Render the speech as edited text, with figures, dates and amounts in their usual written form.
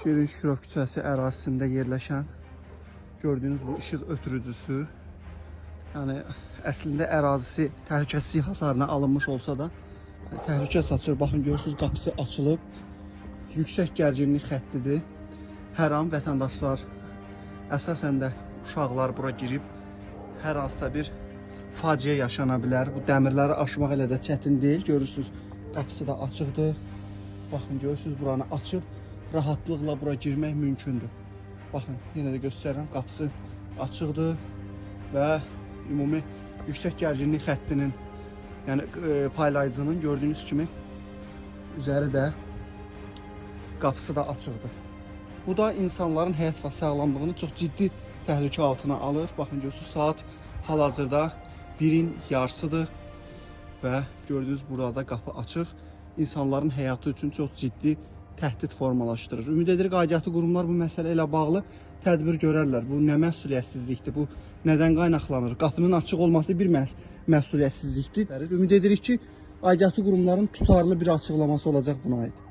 Şirin Şükürov küçəsi ərazisində yerləşən gördüyünüz bu işıq ötürücüsü, yəni əslində ərazisi təhlükəsizlik hasarına alınmış olsa da təhlükə saçır. Baxın, görürsünüz, qapısı açılıb. Yüksək gərginlik xəttidir. Hər an vətəndaşlar, əsasən də uşaqlar bura girib hər hansısa bir faciə yaşana bilər. Bu dəmirləri aşmaq elə də çətin deyil. Görürsünüz, qapısı da açıqdır. Baxın, görürsünüz, buranı açıb rahatlıqla bura girmək mümkündür. Baxın, yenə də göstərirəm, qapısı açıqdır və ümumi yüksək gərginlik xəttinin, yəni paylayıcının gördüyünüz kimi üzəri də, qapısı da açıqdır. Bu da insanların həyat və sağlamlığını çox ciddi təhlükə altına alır. Baxın, görürsünüz, saat hal-hazırda 1-in yarısıdır və gördüyünüz burada qapı açıq. İnsanların həyatı üçün çox ciddi təhdid formalaşdırır. Ümid edirik, aidiyyatı qurumlar bu məsələ ilə bağlı tədbir görərlər. Bu nə məsuliyyətsizlikdir, bu nədən qaynaqlanır? Qapının açıq olması bir məsuliyyətsizlikdir. Ümid edirik ki, aidiyyatı qurumların tutarlı bir açıqlaması olacaq buna aid.